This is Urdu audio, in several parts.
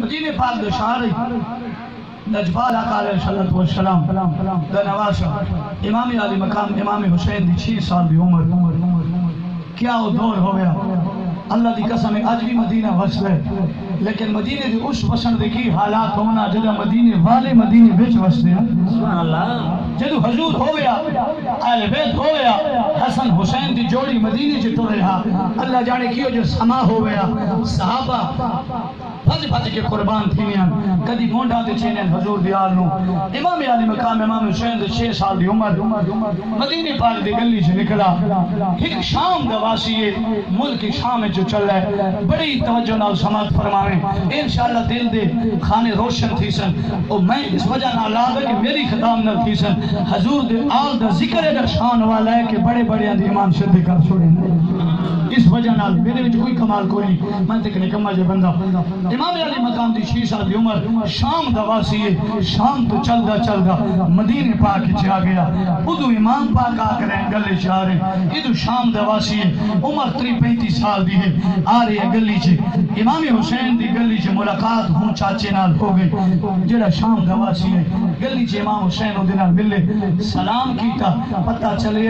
مدینے پاک دے شہر نجبال آقا علیہ الصلوۃ والسلام دا نواسا امام علی مقام امام حسین دی 6 سال دی عمر کیا وہ دور ہو گیا اللہ دی قسم اج بھی مدینہ وسد ہے لیکن مدینے دی اس پسند دے کی حالات ہونا جدہ مدینے والے مدینے وچ وسدے ہیں سبحان اللہ جدو حضور ہو گیا اہل بیت ہو گیا حسن حسین دی جوڑی مدینے چ ٹر رہا اللہ جانے کیو جو سما ہو گیا صحابہ بھج بھج کے قربان تھینیاں کدی مونڈا دے چینن حضور دیال نو امام علی مقام امام حسین دے 6 سال دی عمر مدینے پاک دی گلی سے نکلا ایک شام دا واسی ملک شام جو چل رہا ہے بڑی توجہ نال سماعت فرمائیں انشاءاللہ دل دے خانے روشن تھی سن اور میں اس وجہ نال لا کہ میری خطاب نال تھی سن حضور دے آل دا ذکر ہے شان والا ہے کہ بڑے بڑے دی ایمان شدی کر چھوڑے اس وجہ نال میرے وچ کوئی کمال کوئی نہیں میں تے نکما جے بندہ امام علی مقام دی 6 سال دی عمر شام دا واسی ہے شام تو چلدا مدینے پاک چ آ گیا ادو امام پاک آ کر گلے چ آ رہے ادو شام دا واسی ہے عمر 35 سال دی ہے آ رہی ہے گلی چ امام حسین دی گلی چ ملاقات ہوں چاچے نال ہو گئی جڑا شام دا واسی ہے گلی چ امام حسین اودے نال ملے سلام کیتا پتہ چلے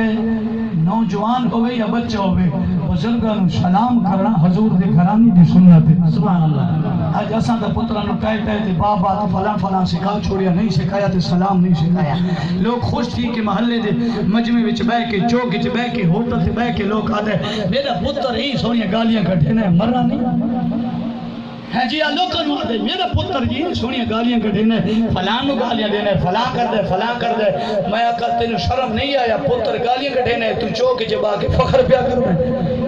نوجوان ہوئے یا بچہ ہوئے بزرگاں نو سلام کرنا حضور دے گھرانی دی سنت ہے سبحان اللہ اج اساں دا پتراں نو کہتے تے بابا تو فلاں فلاں سکھا چھوڑیا نہیں سکھایا تے سلام نہیں سکھایا لوگ خوش تھی کہ محلے دے مجمع وچ بیٹھ کے چوک وچ بیٹھ کے ہوٹل تے بیٹھ کے لوگ آدے میرا پتر ہی سونی گالیاں کٹے نے مرنا نہیں ہے جی اللہ کنو آدھے میرا پتر جی سونی گالیاں کٹے نے فلاں نو گالیاں دینے فلاں کر دے میں آکا تینو شرم نہیں آیا پتر گالیاں کٹے نے تو چوک جبا کے فخر پیا کرو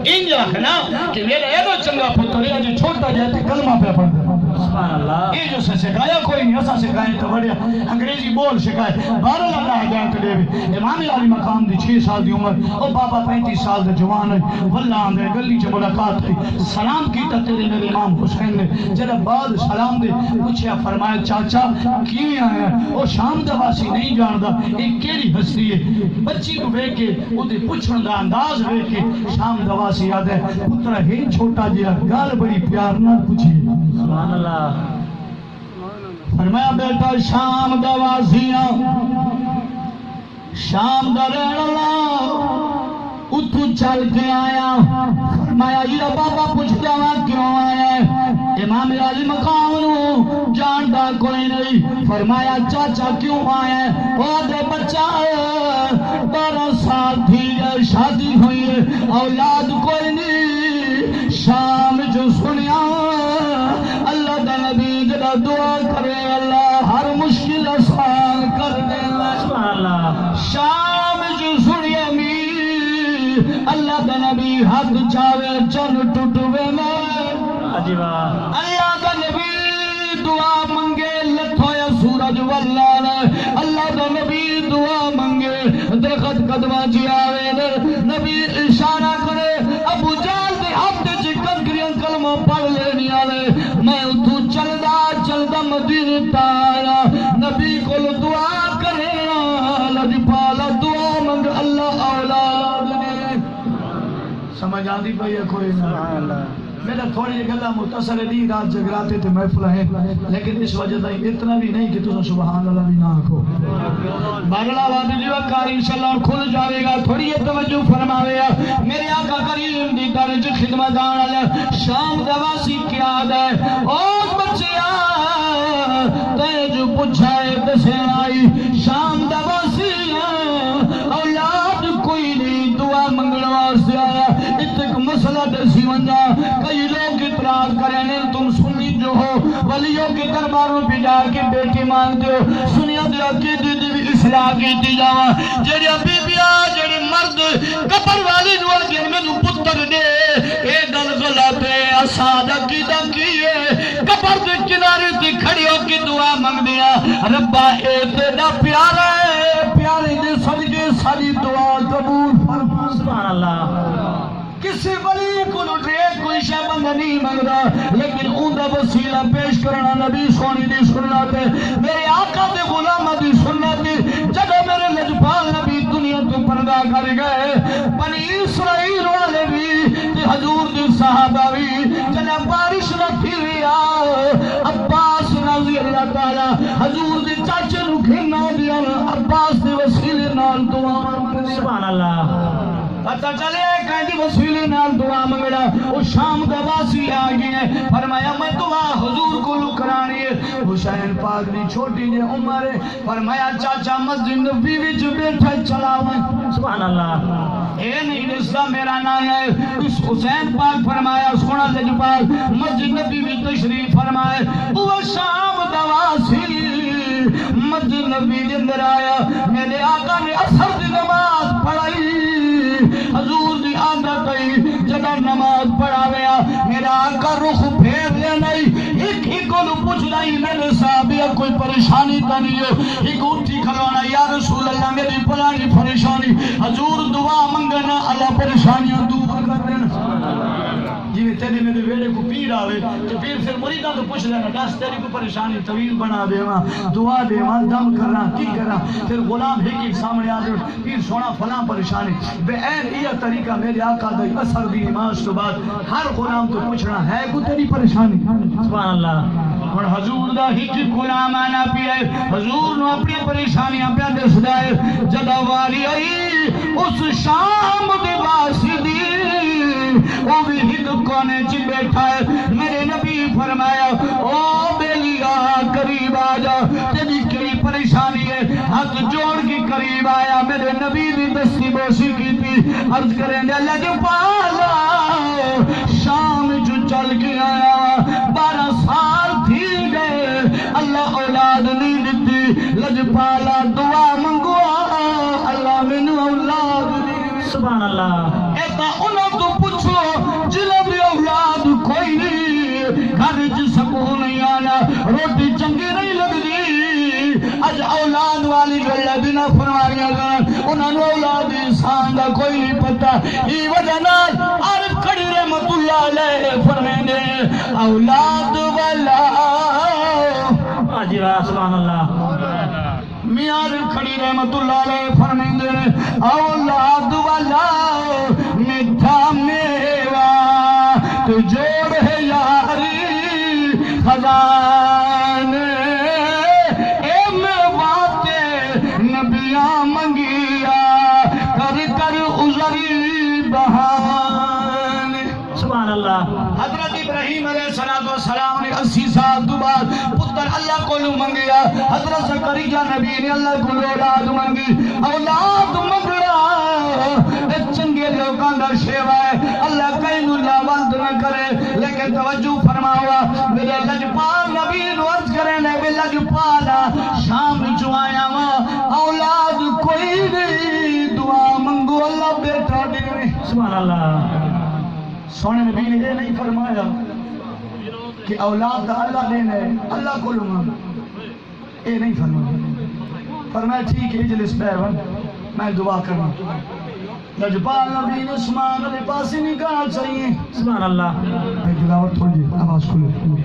ان جا نا کہ میرا ایدو چنگا پتر ہے جو چھوٹا جاتے کلمہ پہ پڑھ دے سبحان اللہ یہ جو سے سکھایا کوئی نہیں ایسا سکھائیں تو بڑھیا انگریزی بول سکھائے بارہ اللہ ہدایت دے بھی امام علی مقام دی 6 سال دی عمر اور بابا 35 سال دے جوان ہے واللہ آندھے گلی چ ملاقات کی سلام کیتا تیرے میرے امام حسین نے جب بعد سلام دے پوچھیا فرمایا چاچا کیویں آیا او شام دا واسی نہیں جاندا ایک کیڑی ہستی ہے بچی کو ویکھ کے اودے پوچھن دا انداز ویکھ کے شام دا واسی یاد ہے پتر ہے چھوٹا جہا گل بڑی پیار نال پوچھی سبحان اللہ فرمایا بیٹا شام دا واسیاں شام دا رہن والا اتو چل کے آیا فرمایا یہ بابا پوچھتا ہوا کیوں آیا امام علی مقام نو جاندا کوئی نہیں فرمایا چاچا کیوں آیا وہ دے بچہ 12 سال تھی شادی ہوئی اولاد کوئی نہیں شام جو سنیا اللہ دا نبی جدا دعا کرے اللہ ہر مشکل آسان کر دے شام جو سنیا اللہ دا نبی ہاتھ چاوے چن ٹوٹوے میں اللہ دا نبی دعا منگے لتھویا سورج واللہ اللہ دا نبی دعا منگے درخت قدمہ جی آوے نبی اشارہ کرے ابو جال دے ہاتھ چکن کریاں کلمہ پڑھ لینی آلے میں تو چلدا مدینے تایا نبی کو دعا کرے لجپالا دعا منگ اللہ اولاد نے سمجھ آدھی پئی ہے کوئی نہ میرا تھوڑی گلا مختصر ہے نہیں رات جگراتے تھے محفل ہیں لیکن اس وجہ سے اتنا بھی نہیں کہ تم سبحان اللہ بھی نہ آکھو بارلا وادی جو کاری انشاءاللہ کھل جاوے گا تھوڑی یہ توجہ فرماوے گا میرے آقا کریم دی درج خدمت آنا شام دواسی کیا دے او بچیا تے جو پچھائے دسے آئی شام دواسی اولاد کوئی نہیں دعا منگل واسطے آیا اتک مسئلہ دسی ونجا کئی لوگ اعتراض کریں تم سنی جو ہو ولیوں کے درباروں پہ جا کے بیٹی مانگتے ہو سنیا دیا کی دی بھی اصلاح کی جاوا جڑی بی بیا جڑی مرد قبر والی نور کے میں پتر دے اے گل غلط ہے اسادہ کی کیے قبر دے کنارے تے کھڑی ہو کے دعا منگ دیا ربا اے تیرا پیارا ہے پیارے دے صدقے ساری دعا قبول فرما سبحان اللہ کسی ولی کو لٹے کوئی شے بندہ نہیں مانگدا لیکن اون دا وسیلہ پیش کرنا نبی سونی دی سنت ہے میرے آقا دے غلام دی سنت ہے جب میرے لجپال نبی دنیا تو پردہ کر گئے بنی اسرائیل والے بھی تے حضور دے صحابہ بھی جب بارش نہ تھی ابا پتہ چلے کہیں وسیلے نال دعا منگنا وہ شام دا واسی آ گئے فرمایا میں دعا حضور کو کرانی ہے حسین پاک دی چھوٹی جی عمر ہے فرمایا چاچا مسجد نبی وچ بیٹھا چلاویں سبحان اللہ اے نہیں دستا میرا نام ہے اس حسین پاک فرمایا سونا لجپال مسجد نبی وچ تشریف فرمائے وہ شام دا واسی مسجد نبی دے اندر آیا میرے آقا نے اثر دی نماز پڑھائی حضور دی عادت ہے جب نماز پڑھاویا میرا آقا رخ پھیر لے نہیں ایک ہی کو پوچھ رہی میرے صحابیہ کوئی پریشانی تو نہیں ہے ایک اٹھی کھلوانا یا رسول اللہ میری پرانی پریشانی حضور دعا منگنا اللہ پریشانیاں دور کر دینا جی تیری میرے ویڑے کو پیر آوے تو پیر پھر مریدہ تو پوچھ لینا دس تیری کو پریشانی طویل بنا دے ماں دعا دے ماں دم کرنا کی کرنا پھر غلام ایک سامنے آ دے پیر سونا فلاں پریشانی بے این یہ طریقہ میرے آقا دے اثر دی نماز تو بعد ہر غلام تو پوچھنا ہے کو تیری پریشانی سبحان اللہ اور حضور دا ہی غلام آنا پیے حضور نو اپنی پریشانیاں پہ دس دائے جدا واری آئی اس شام دے واسدی وہ بھی ہک کونے چ بیٹھا ہے میرے نبی فرمایا او بیلیا قریب آ جا تیری کئی پریشانی ہے ہاتھ جوڑ کے قریب آیا میرے نبی بھی دستی بوسی کی تھی عرض کریں دے لجپالا شام جو چل کے آیا 12 سال تھی گئے اللہ اولاد نہیں دیتی لجپالا دعا منگوا اللہ مینوں اولاد دی سبحان اللہ ایتا انہوں تو پوچھو جنہوں بھی اولاد کوئی نہیں گھر چ سکون نہیں آنا روٹی چنگی نہیں لگدی اج اولاد والی گل بنا فرمایا انہوں نے اولاد انسان دا کوئی نہیں پتا یہ وجہ نال عارف کھڑی رحمت اللہ علیہ فرمانے اولاد والا جی سبحان اللہ میاں کھڑی رحمت اللہ علیہ فرمائیں اولاد والا میٹھا میوا تو جوڑ ہے یاری خزانے اے میواتے نبیاں منگیا کر کر عذری بہانے سبحان اللہ حضرت ابراہیم علیہ السلام نے 80 سال تو بعد پتر اللہ کو منگیا حضرت زکریا نبی نے اللہ کو اولاد منگی اولاد منگنا چنگے لوگوں کا شیوا ہے اللہ کہیں اللہ بند نہ کرے لیکن توجہ فرماوا میرے لجپال نبی نو عرض کرے نبی لجپالا شام جو آیا وا اولاد کوئی نہیں دعا منگو اللہ بیٹا دے سبحان اللہ سونے نبی نے یہ نہیں فرمایا کہ اولاد اللہ دینا ہے اللہ کو لوں یہ نہیں فرمایا فرمایا ٹھیک ہے اجلس پہ میں دعا کرنا لجپال نبی نے عثمان علیہ پاس نکاح چاہیے سبحان اللہ میں تلاوت تھوڑی آواز کھولے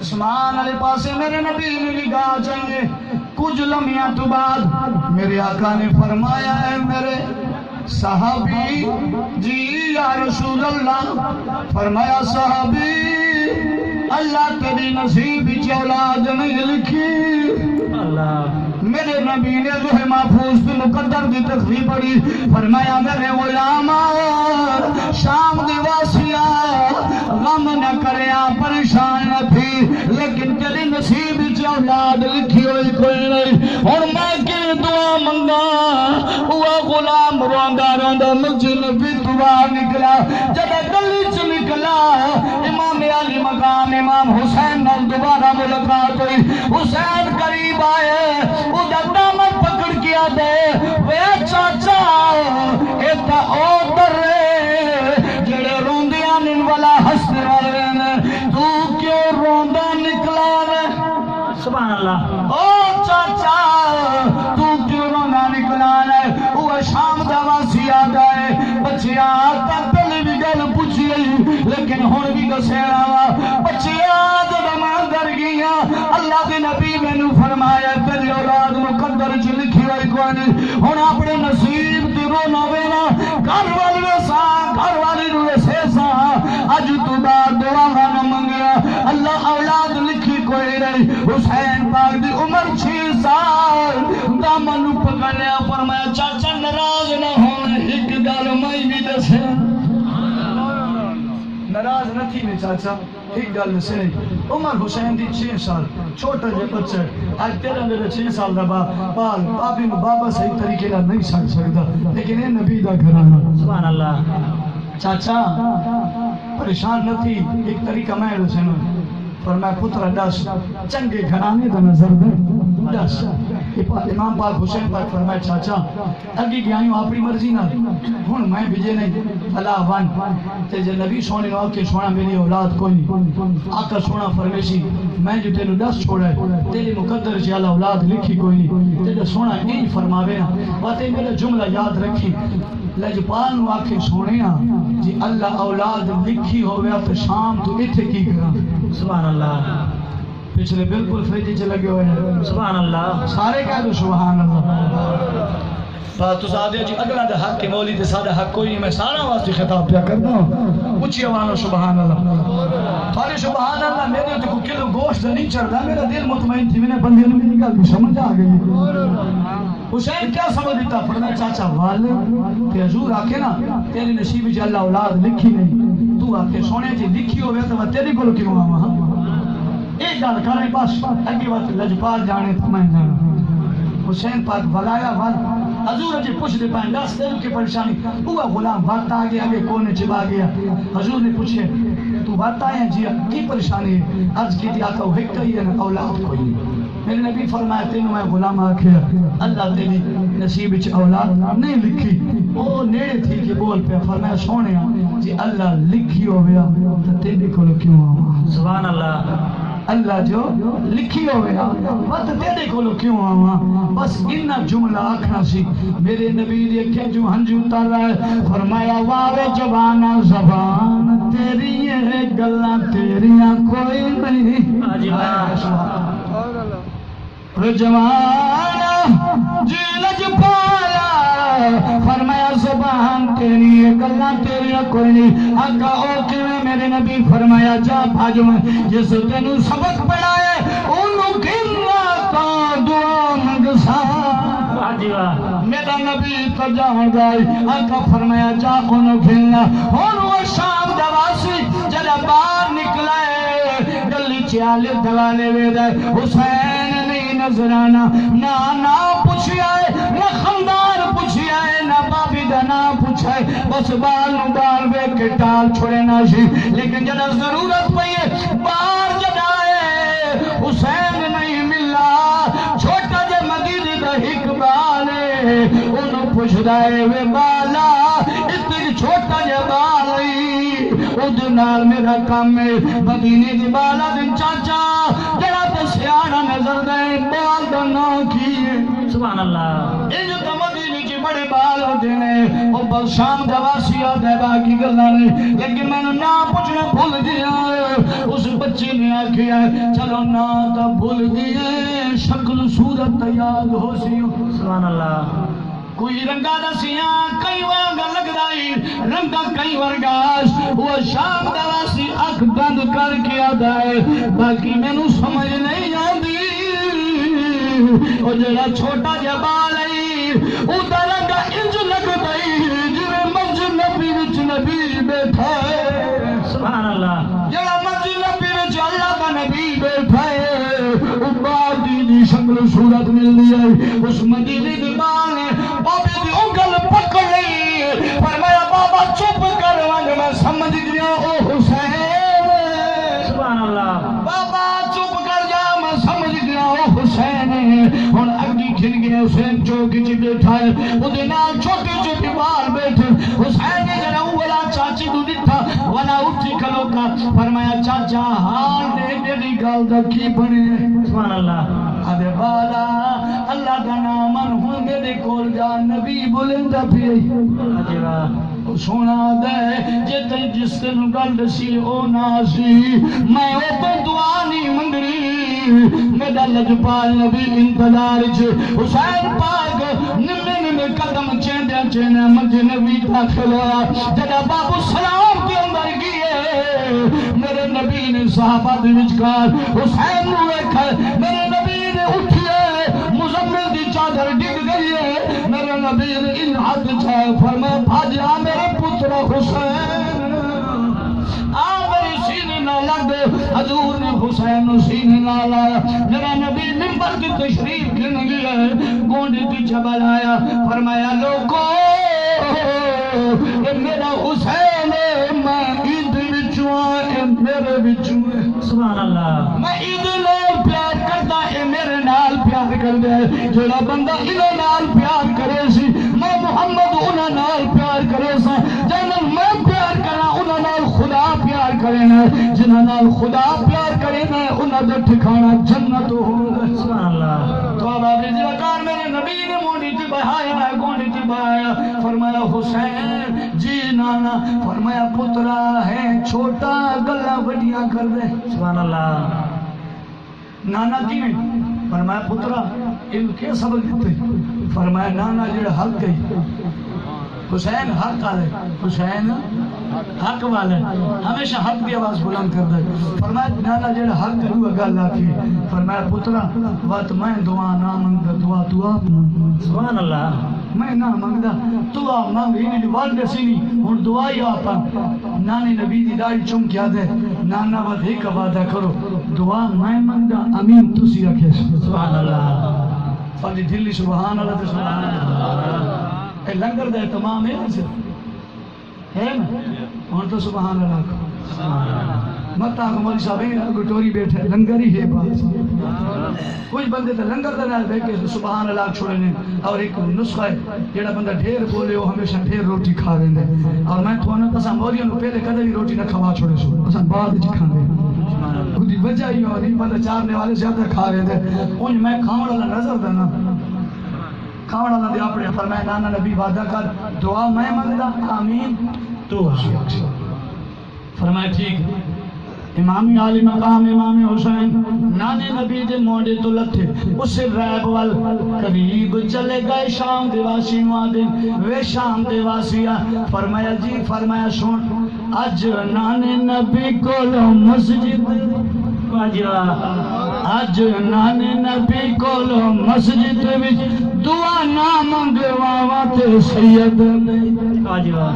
عثمان علیہ پاس میرے نبی نے نکاح چاہیے کچھ لمحہ تو بعد میرے آقا نے فرمایا ہے میرے صحابی جی یا رسول اللہ فرمایا صحابی اللہ تیری نصیب کی اولاد نہیں لکھی اللہ میرے نبی نے لوح محفوظ پہ مقدر دی تخفیف پڑھی فرمایا میرے غلام شام دی واسیا غم نہ کریا پریشان نہ تھی لیکن تیری نصیب کی اولاد لکھی ہوئی کوئی نہیں اور میں کی دعا منگا وہ غلام روندا روندا مسجد نبی دعا نکلا جب گلی چ نکلا امام علی مقام امام حسین نال دوبارہ ملاقات ہوئی حسین قریب آئے ادھر دامن پکڑ کیا دے وے چاچا ایتا او در جڑے روندیاں نن والا ہستے والے نے تو کیوں روندا نکلا رے سبحان اللہ او چاچا تو کیوں روندا نکلا رے وہ شام دا واسی آ گئے بچیا تا پہلے بھی گل پوچھی لیکن ہن بھی دسینا وا بچیا جب میں در گیا اللہ کے نبی میں نے فرمایا تیری اولاد مقدر چ لکھی ہوئی کوئی نہیں ہن اپنے نصیب تے رونا وینا گھر والے سا گھر والی نو سے سا اج تو بعد دعا نہ منگیا اللہ اولاد لکھی کوئی نہیں حسین پاک دی عمر 6 سال دامن پکڑ لیا فرمایا چاچا ناراض نہ ہون ایک گل میں تھی میں چاچا ایک گل سے عمر حسین دی 6 سال چھوٹا جے بچہ آج تیرا میرا 6 سال دا بال بابی نو بابا صحیح طریقے نال نہیں سکھ سکدا لیکن اے نبی دا گھرانہ سبحان اللہ چاچا پریشان نہ تھی ایک طریقہ میں حسین فرمایا پتر دس چنگے گھرانے دا نظر دے دس امام پاک حسین پاک فرمایا چاچا اگی گیا ہوں اپنی مرضی نہ ہن میں بھیجے نہیں اللہ ون تے جے نبی سونے نو کہ سونا میری اولاد کوئی نہیں آقا سونا فرمیسی میں جو تینو دس چھوڑا ہے تیری مقدر سے اللہ اولاد لکھی کوئی نہیں تے سونا این فرماوے نا واتے میرا جملہ یاد رکھی لجپال نو آکھے سونے جی اللہ اولاد لکھی ہوئے تو شام تو ایتھے کی کرا سبحان اللہ پچھلے بالکل فریجی چلے گئے ہوئے ہیں سبحان اللہ سارے کہہ دو سبحان اللہ بات تو آدھے جی اگلا دے حق کے مولی دے سادہ حق کوئی نہیں میں سارا واسطے خطاب پیا کرتا ہوں اچھی آوانو سبحان اللہ تھوڑے سبحان اللہ میرے تو کوئی کلو گوشت نہیں چڑھ رہا میرا دل مطمئن تھی میں نے بندے نے میری گل بھی سمجھ آ گئی حسین کیا سمجھ دیتا فرمایا چاچا والد تے حضور آکھے نا تیرے نصیب وچ اللہ اولاد لکھی نہیں تو آکھے سونے جی لکھی ہوئے تو میں تیری کولو کیوں آواں ایک گل کرے بس اگے وقت لجپال جانے تو میں جانا حسین پاک بلایا ول حضور جی پوچھ دے پائیں دس دن کی پریشانی وہ غلام وقت آگے آگے کونے چبا گیا حضور نے پوچھے تو وقت آیا جی کی پریشانی ہے عرض کی تھی آقا وہ ایک ہی ہے نا اولاد کوئی نہیں میرے نبی فرمایا تینوں میں غلام آکھیا اللہ تیری نصیب وچ اولاد نہیں لکھی وہ نیڑے تھی کہ بول پہ فرمایا سونے جی اللہ لکھی ہویا تو تیرے کولو کیوں آواں سبحان اللہ اللہ جو لکھی ہوئے بات تیرے کولو کیوں آواں بس اتنا جملہ آکھنا سی میرے نبی نے کہ جو ہنجو اتر رہا ہے فرمایا واوے جبانا زبان تیری ہے گلاں تیریاں کوئی نہیں جوانا جی لج پایا فرمایا زبان تیری ہے گلاں تیریاں کوئی نہیں آقا او کیویں میرے نبی فرمایا جا بھاجو جس تینوں سبق پڑھائے انہوں گرنا تا دعا منگسا میرا نبی تو جاؤں گائی آقا فرمایا جا انہوں گرنا انہوں شام دواسی جلہ باہر نکلائے گلی چیالے دوانے ویدے حسین نہیں نظرانا نہ پوچھی آئے نہ خمدار پوچھی آئے نہ بابی دنا پوچھائے بس بال بال بے کے ٹال چھوڑے نہ سی لیکن جنہ ضرورت پہیے بار جدائے حسین نہیں ملا چھوٹا جے مدیر دا اقبالے انہوں پوچھ دائے وے بالا اتنی چھوٹا جے بالی ادنال میرا کام ہے مدینے دی بالا دن چاچا جڑا تے سیاڑا نظر دے بال دنا کیے سبحان اللہ یہ جو تو مدینے کی بڑے بال ہوتے ہیں وہ بل شام جواسی آدھے باقی گلنا نہیں لیکن میں نے نا پوچھنا بھول دیا اس بچی نے آکھیا چلو نا تا بھول دیئے شکل صورت یاد ہو سیو سبحان اللہ کوئی رنگا دسیاں کئی ورگا لگ دائی رنگا کئی ورگاش وہ شام دواسی اکھ بند کر کے آدھائے باقی میں نو سمجھ نہیں آدھی وہ جڑا چھوٹا جبال ہے او دا رنگا انج لگ دائی جویں مسجد نبی وچ نبی بیٹھا ہے سبحان اللہ جڑا مسجد نبی وچ اللہ دا نبی بیٹھا ہے او بادی دی شکل صورت مل دی ہے اس مدینے دی بال نے بابے دی انگل پکڑ لی فرمایا بابا چپ کر ون میں سمجھ گیا او حسین سبحان اللہ بابا چپ کر جا میں سمجھ گیا او حسین ہن اگی کھل گیا حسین چوکی چ بیٹھا ہے اودے نال چھوٹے چھوٹے بال بیٹھے حسین نے جڑا اولا چاچی تو دتا ولا اٹھی کھلو کا فرمایا چاچا حال دے میری گل دا کی بنے سبحان اللہ ادے بالا اللہ دا نام ہن میرے کول جا نبی بولندا پئی عجیب سونا دے جے تے جس نو گل دسی او ناسی میں او تو دعا نہیں منگنی میرا لجپال نبی انتظار چ حسین پاک نمے نمے قدم چیندے چیندے مجھ نبی داخل ہوا جڑا بابو سلام کے اندر گئے میرے نبی نے صحابہ دے وچکار حسین نو ویکھا میرے نبی نے اٹھئے مزمل دی چادر ڈگ گئی ہے میرے نبی نے ان ہاتھ چھائے فرمایا بھاجا میرے پتر حسین آ میری حضور نے حسین نو سینے نال آیا میرا نبی منبر کی تشریف گن گیا گونڈی کی چبل آیا فرمایا لوگو اے میرا حسین ہے میں عید وچوں اے میرے وچوں سبحان اللہ میں عید نال پیار کردا اے میرے نال پیار کردا ہے جڑا بندہ انہاں نال پیار کرے سی میں محمد انہاں نال پیار کرے سا جنہاں میں پیار کراں انہاں نال خدا پیار کرے نا جنہاں نال خدا پیار کرے نا انہاں دا ٹھکانہ جنت ہوگا سبحان اللہ تو اب آپ نے وقار میرے نبی نے مونڈی تی بہایا ہے گونڈی تی بہایا فرمایا حسین جی نانا فرمایا پترا ہے چھوٹا گلہ وڈیاں کر دے سبحان اللہ نانا کی میں فرمایا پترا ان کے سبق دیتے فرمایا نانا جڑا حق گئی حسین حق والے حسین حق والے ہمیشہ حق کی آواز بلند کر دے فرمایا نانا جڑا حق کرو گل آکھی فرمایا پترا وقت میں دعا نہ منگدا دعا تو آپ منگ سبحان اللہ میں نہ منگدا دعا منگ ہی والد سینی ہن دعا ہی آپ نانے نبی دی داڑھی چم کیا دے نانا ود ایک وعدہ کرو دعا میں منگدا امین تسی رکھے سبحان اللہ فالی دلی سبحان اللہ تے سبحان اللہ اے لنگر دے تمام ہے نا ہن تو سبحان اللہ کو مت آگو مولی صاحب گٹوری بیٹھے لنگر ہی ہے بات کچھ بندے تے لنگر دے نال بیٹھ کے سبحان اللہ چھوڑے نے اور ایک نسخہ ہے جڑا بندہ ڈھیر بولے وہ ہمیشہ ڈھیر روٹی کھا ویندے اور میں تھانوں پسا مولیوں نو پہلے کدے بھی روٹی نہ کھوا چھوڑے سو پسا بعد وچ کھاندے خودی وجہ ہی اور نہیں بندہ چارنے والے زیادہ کھا ویندے اون میں کھاون والا نظر دینا کھاون والا دے اپنے فرمایا نانا نبی وعدہ کر دعا میں منگدا آمین تو فرمایا ٹھیک امام علی مقام امام حسین نانے نبی دے موڑے تو لتھے اس ریب وال قریب چلے گئے شام دے واسی معدن وے شام دے واسیا فرمایا جی فرمایا سن اج نانے نبی کولو مسجد اج نانے نبی کولو مسجد وچ دعا نہ منگواواں تے سید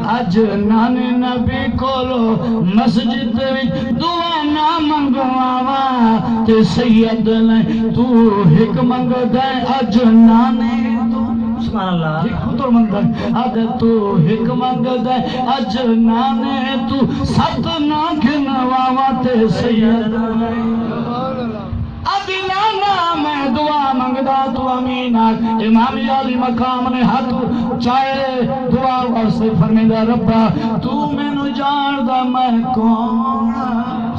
اج نانے نبی کولو مسجد وچ دعا نہ منگواواں تے سید نے تو ایک منگدا اج نانے سبحان اللہ ایک پتر منگدا اج تو ایک منگدا اج نانے تو سات نہ گنواواں تے سید نے ابھی نانا میں دعا منگدا تو امین امام علی مقام نے ہاتھ چاہے دعا واسطے فرمیدا ربا تو مینوں جاندا میں کون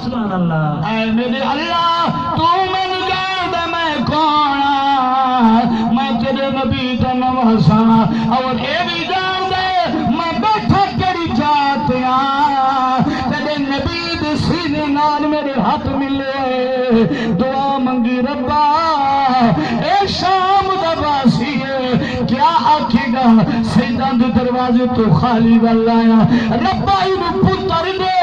سبحان اللہ اے میرے اللہ تو مینوں جاندا میں کون میں تیرے نبی دا نواساں اور اے بھی جاندا میں بیٹھا کیڑی جات تیرے نبی دے سینے نال میرے ہاتھ ملے دعا منگی ربا اے شام دا باسی ہے کیا آکھے گا سیدان دے دروازے تو خالی والا ربا اینو پتر دے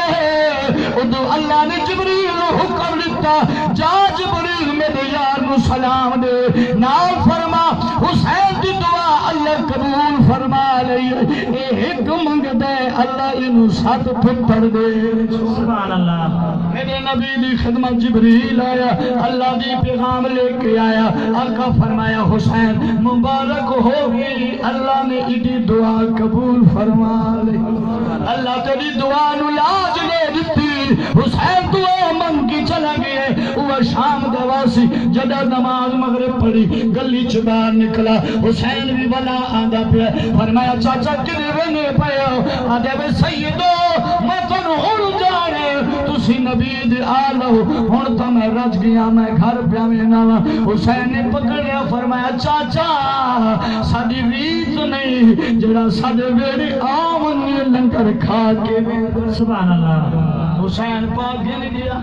ادو اللہ نے جبریل حکم دیتا جا جبریل میرے یار نو سلام دے نال فرما حسین دی دعا اللہ قبول فرما لئی اے ایک منگ دے اللہ اینو سات پتر دے سبحان اللہ میرے نبی دی خدمت جبریل آیا اللہ دی پیغام لے کے آیا آقا فرمایا حسین مبارک ہوگی اللہ نے ایڈی دعا قبول فرما لئی اللہ تیری دعا نو لاج لے دیتی حسین دعا من کی چلا گئے وہ شام دواسی جدہ نماز مغرب پڑھی گلی چبار نکلا حسین بھی بلا آدھا پہ فرمایا چاچا کدھے رہنے پہ آدھے بے سیدو میں تنو اڑ جانے تسی نبی دے آلو ہون تو میں رج گیا میں گھر پہ میں نالا حسین نے پکڑیا فرمایا چاچا ساڑی ریت نہیں جڑا ساڑے ویڑی آمن لنگر کھا کے سبحان اللہ حسین پاک گن گیا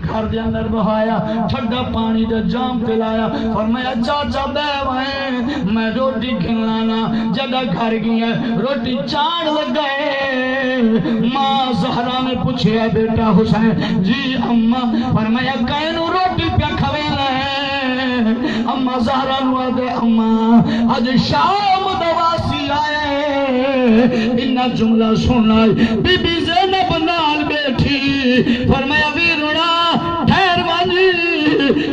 گھر دے اندر بہایا ٹھڈا پانی دا جام پلایا فرمایا چاچا بیوائیں میں روٹی کھلانا جگہ گھر گیا روٹی چاڑ لگئے ماں زہرا نے پوچھیا بیٹا حسین جی اماں فرمایا کینو روٹی پیا کھوے لیں اماں زہرا نو آدھے اماں آج شام دواسی آئے انہا جملہ سنائی بی بی زینب نال بیٹھی فرمایا ویرنا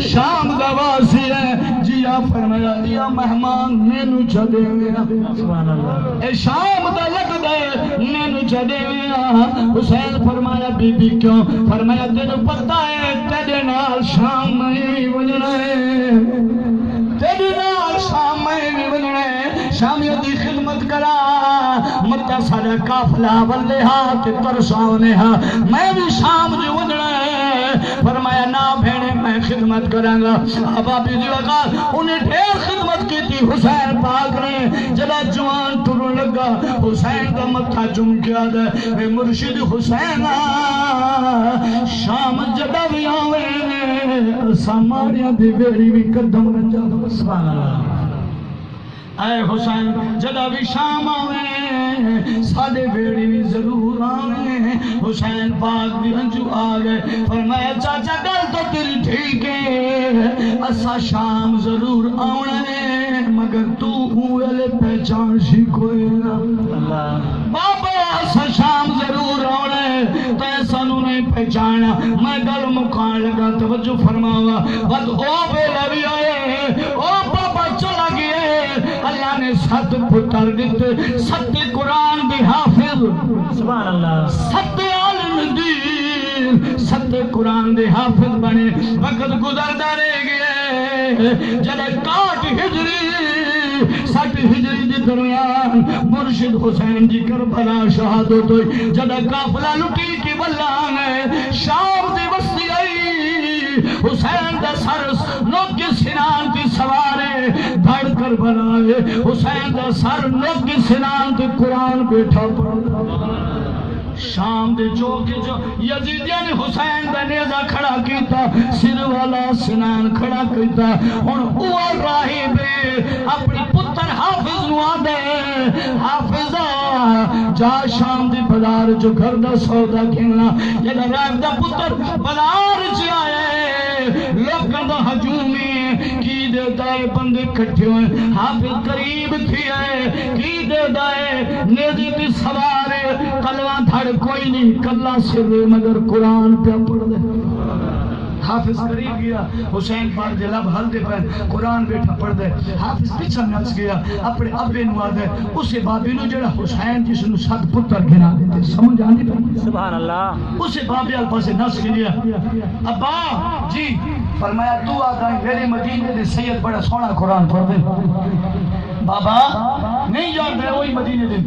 شام دا واسی ہے جیا فرمایا یا مہمان مینوں چھڈے ویا سبحان اللہ اے شام دا لگدا ہے مینوں چھڈے ویا حسین فرمایا بی بی کیوں فرمایا تینوں پتہ ہے تیرے نال شام میں ونجنا ہے تیرے نال شام میں ونجنا ہے شامیوں دی خدمت کرا متا سارا قافلہ ولے ہاتھ ترساونے ہا میں بھی شام جو ونجنا ہے فرمایا نا بھیڑے میں خدمت کراں گا ابا بی دی وقال انہیں ڈھیر خدمت کی تھی حسین پاک نے جلا جوان ٹرن لگا حسین کا متھا چم کیا دے اے مرشد حسین شام جدا بھی آوے ساماریاں دی بیڑی بھی قدم رجا سبحان اللہ اے حسین جدا بھی شام آوے سادے بیڑی بھی ضرور آوے حسین پاک بھی ہنجو آگئے فرمایا چاچا گل تو تیری ٹھیک ہے اسا شام ضرور آونے مگر تو ہوئے پہچان سی کوئی نہ اللہ بابا اسا شام ضرور آونے تو ایسا نے پہچانا میں گل مکان لگا توجہ فرماوا بس او بیلا بھی آئے او بابا چلا گئے اللہ نے 7 پتر دیتے 7 قرآن بھی حافظ سبحان اللہ 7 عالم دین 7 قرآن دے حافظ بنے وقت گزرتا رہ گئے جلے 60 ہجری 60 ہجری دی درمیان مرشد حسین جی کربلا شہادت ہوئی جلے قافلہ لٹی کی بلان شام دی بستی آئی حسین دا سر نوکی سنان تی سوارے دھڑ کر بنائے حسین دا سر نوکی سنان تی قرآن بیٹھا پڑھ شام دے جو یزیدیاں نے حسین دا نیزہ کھڑا کیتا سر والا سنان کھڑا کیتا اور اوہ راہب اپنی پتر حافظ نوا دے حافظہ جا شام دے بازار جو گھر دا سودا کھیلنا جب راہب دا پتر بازار چ آئے لوگوں دا ہجومی کی دیتا ہے بندے کٹھے ہوئے حافظ قریب تھی ہے کی دیتا ہے نیزی تی سوارے کلوہ دھڑ کوئی نہیں کلہ سر مگر قرآن پہ پڑھ دے حافظ قریب گیا حسین پاک دے لب ہل دے پہن قرآن بیٹھا پڑھ دے حافظ پیچھا نس گیا اپنے ابے نوا دے اسے بابی نو جڑا حسین جس نو 7 پتر گنا دیتے سمجھ آنی پہ سبحان اللہ اسے بابی الپاسے نس گیا ابا جی فرمایا تو آگائی میرے مدینے دے سید بڑا سونا قرآن پڑھ دے بابا نہیں جانتے وہی مدینے دے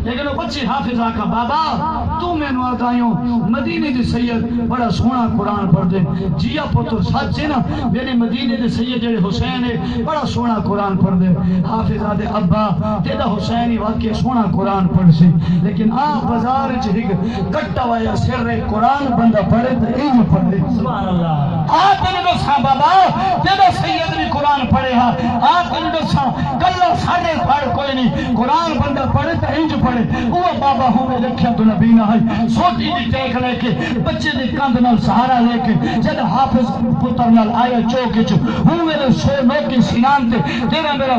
لیکن وہ بچے حافظ آقا بابا تو میں نو آگائیوں مدینے دے سید بڑا سونا قرآن پڑھ دے جیا پتر ساتھ سے نا میرے مدینے دے سید جڑے حسین ہے بڑا سونا قرآن پڑھ دے حافظ آدھے ابا تیدا حسین ہی واقعی سونا قرآن پڑھ سی لیکن آپ بازار چہک کٹا ویا سر رہے قرآن بندہ پڑھے تو این پڑھ دے سبحان اللہ آپ نے دسا بابا تیدا سید بھی قرآن پڑھے ہاں آپ نے دسا کلہ ساڑھے پڑھ کوئی نہیں قرآن بندہ پڑھے تو انج پڑھے وہ بابا ہوئے رکھیا تو نبی نہ ہے سوٹی دی ٹیک لے کے بچے دی کاندھ نال سہارا لے کے جد حافظ پتر نال آیا چوکے چو ہوئے سو نوکی سینان تے تیرا میرا